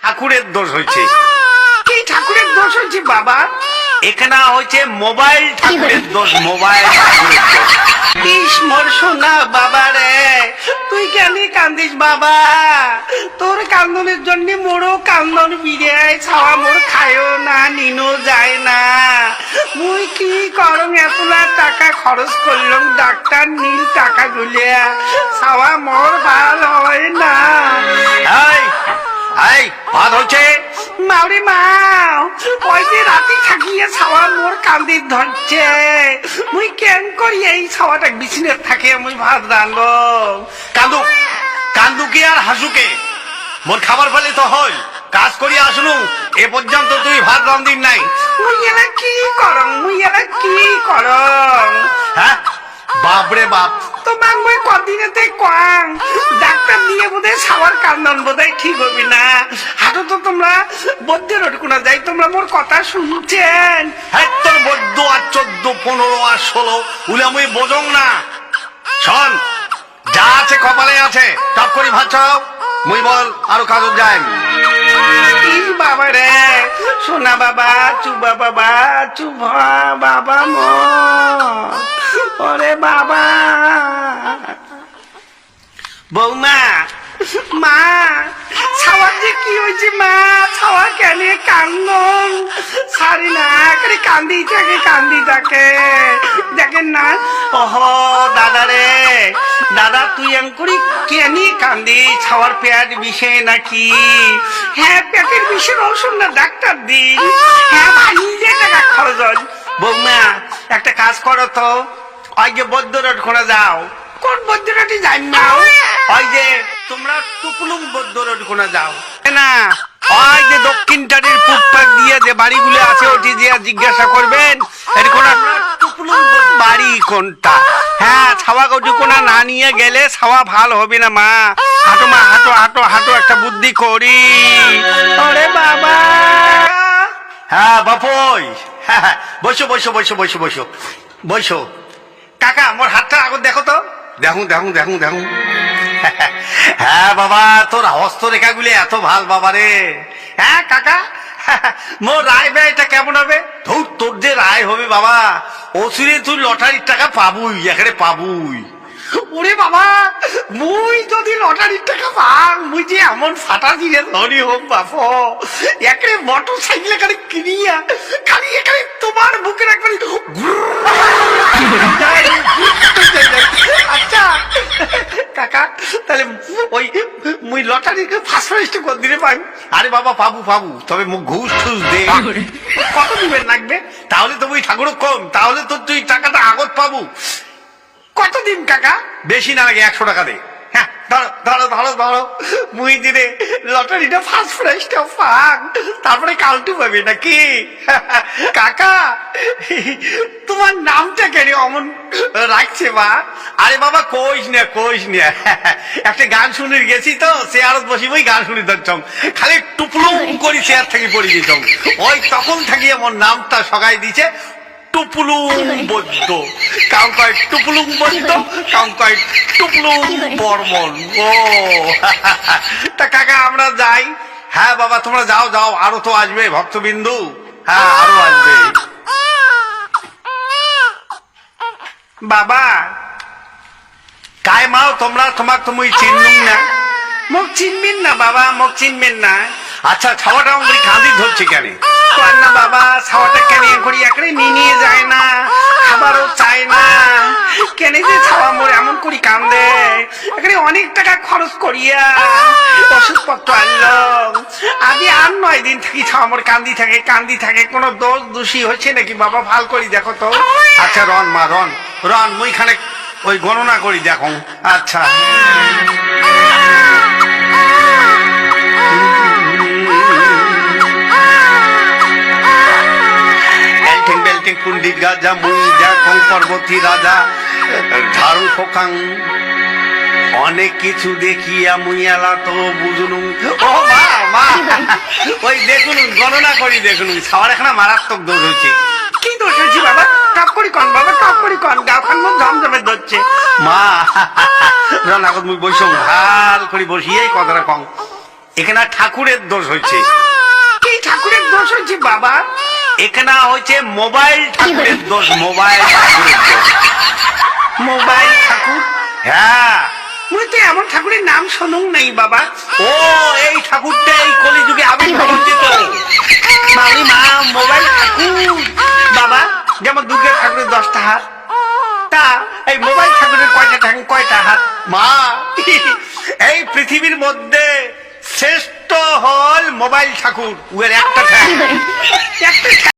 ঠাকুরের দোষ হয়েছে। কি ঠাকুরের দোষ হয়েছে বাবা? এখানে হয়েছে মোবাইল ঠাকুরের দোষ, মোবাইল ঠাকুরের দোষ। ইস মোর সোনা বাবা রে, তুই কেন কান্দিস বাবা? তোর কান্দনের জন্য মোরও কান্দন বিড়ায়, ছাওয়া মোর খায়ও না, নিনো যায় না। মুই কি করং, এতলা টাকা খরচ করলাম, ডাক্তার নীল টাকা গুলিয়া, ছাওয়া মোর ভাল হয় না। এই ভাত হচ্ছে? মাউরি মাও, ওই যে রাতে থাকিয়ে ছাওয়া মোর কান্দির ধরছে, মুই কেন করি এই ছাওয়াটা বিছনের থাকে মুই ভাত রান্ধো। কান্দুকে আর হাসুকে মোর খাবার ফেলে তো হয়, কাজ করি আসলু এ পর্যন্ত তুই ভাত রান্ধির নাই। মুই এলা কি করং, মুই এলা কি করং? হ্যাঁ বাপরে বাপ, তোমাক মুই কদিনেতে কোয়াং ডাক্তার নিয়ে বোধহয় ছাওয়ার কান্দন বোধহয় ঠিক হবি না। হাটো তো তোমরা বদ্যের ওটকুনা যাই, তোমরা মোর কথা শুনছেন? হ্যাঁ তোর বড্ড আর 14, 15 আর 16 উলে মুই বোঝং না। শোন, যা আছে কপালে আছে, টপ করি ভাত চাও, মুই বল আরো কাজ যাই। ইস বাবা রে, সোনা বাবা, চুবা বাবা, চুভা বাবা মো, ওরে বাবা। বৌমা, মা, ছাওয়ার যে কি হয়েছে মা? ছাওয়া কেন কান্দন সারি না করে কান্দি থাকে দেখেন না? ওহ দাদা রে, দাদা তুই এমকরি কেন কান্দি? ছাওয়ার পেট বিষে নাকি? হ্যাঁ পেটের বিষের ওষুধ না ডাক্তার দিন। হ্যাঁ ভাইলে টাকা খরচ হয়। বৌমা একটা কাজ করো তো, ওই যে বৌদ্ধ রোড করে যাও। কোন বৌদ্ধ রোডে যাই না? ওই যে তোমরা টুপলুং বৌদ্ধ রোড করে যাও না, ওই যে দক্ষিণ টাড়ির ফুটপাথ দিয়ে যে বাড়িগুলো আছে ওটি যে জিজ্ঞাসা করবেন এরকম টুপলুং বাড়ি কোনটা। হ্যাঁ ছাওয়া গটি কোনা না নিয়ে গেলে ছাওয়া ভাল হবে না মা। হাঁটো মা, হাঁটো হাঁটো হাঁটো, একটা বুদ্ধি করি। ওরে বাবা। হ্যাঁ বাপই, হ্যাঁ বসো বসো বসো বসো বসো বসো। কাকা মোর হাতটা আগত দেখো তো। দেখুন দেখুন দেখুন দেখুন। হ্যাঁ বাবা, তোর হস্তরেখা গুলি এত ভাল বাবা রে। হ্যাঁ কাকা, মোর রায় ব্যয়টা কেমন হবে? ধুর, তোর যে রায় হবে বাবা, ওসিরে তুই লটারির টাকা পাবুই, এখানে পাবুই। ওরে বাবা, মুই যদি লটারির টাকা পাং, মুই যে এমন ফাটা দিলে ধনী হোক বাপ, এখানে মোটর সাইকেল এখানে কিনিয়া খালি এখানে তোমার বুকের একবারে। আচ্ছা কাকা, তাহলে ওই মুই লটারি ফার্স্ট প্রাইজটা কত দিনে পাই? আরে বাবা পাবু পাবু, তবে মুখ ঘুষ টুস দে। কত দিবেন লাগবে? তাহলে তো মুই ঠাকুর কম, তাহলে তো তুই টাকাটা আগত পাবু। কতদিন কাকা? বেশি না লাগে, 100 টাকা দে। হ্যাঁ ধরো ধরো ধরো ধরো, মুই দিনে লটারিটা ফার্স্ট প্রাইজটা পাক, তারপরে কালটু পাবে নাকি? কাকা তোমার নামটা কেন অমন রাখছে মা? আরে বাবা কইস না কইস না, একটা গান শুনে গেছি তো, চেয়ারত বসি ওই গান শুনি ধরছম, খালি টুপলুম করি চেয়ার থেকে পড়ে যেতাম, ওই তখন থাকি আমার নামটা সগাই দিছে টুপলুম বৈদ্য। কাউ কয় টুপলুম বৈদ্য, কাউ কয় টুপলুম বর্মন। ও তা কাকা আমরা যাই? হ্যাঁ বাবা তোমরা যাও যাও, আরো তো আসবে ভক্তবিন্দু। হ্যাঁ আরো আসবে। বাবা কায় মাও তোমরা, তোমাক তো মুই চিনলুম না। মুখ চিনবেন না বাবা, মুখ চিনবেন না। আচ্ছা ছাওয়াটা আমাকে কাঁদি ধরছে কেন? কর না বাবা, ছাওয়াটা কেন করি একরে নিয়ে যায় না, খাবারও চায় না, কেন যে ছাওয়া মোর এমন করি কান্দে? এখানে অনেক টাকা খরচ করিয়া ওষুধপত্র আনলাম, আদি আর 9 দিন থাকি ছাওয়া মোর কান্দি থাকে। কোনো দোষ দোষী হচ্ছে নাকি বাবা? ভাল করি দেখো তো। আচ্ছা রন মা রন রন, মুই খানে ওই গণনা করি দেখো। আচ্ছা কুন্ডিত গাজা মুই দেখো পর্বতী রাজা ঝাড়ু খোকাং, অনেক কিছু দেখিয়া মুই এলা তো বুঝলুম। ও মা মা, ওই দেখুন গণনা করি দেখুন, সবার এখানে মারাত্মক দোষ হয়েছে। কি দোষ হয়েছে বাবা? টপ করি কন বাবা, টপ করি কন, গাওখান মন জমজমে ধরছে। মা রন আগত মুই বসে ভাল করি বসিয়ে কথাটা কম। এখানে ঠাকুরের দোষ হয়েছে। কি ঠাকুরের দোষ হয়েছে বাবা? এখানে হয়েছে মোবাইল ঠাকুরের দোষ, মোবাইল ঠাকুরের দোষ। মোবাইল ঠাকুর? হ্যাঁ, মুই তো এমন ঠাকুরের নাম শুনুন নাই বাবা। ও এই ঠাকুরটা এই কলিযুগে আবির্ভাব হচ্ছে তো। মামি মা, মোবাইল ঠাকুর বাবা, যেমন দুর্গা ঠাকুরের 10টা হাত, তা এই মোবাইল ঠাকুরের কয়টা হাত? মা, এই পৃথিবীর মধ্যে শ্রেষ্ঠ হল মোবাইল ঠাকুর, উয়ের একটা ঠ্যাং। একটা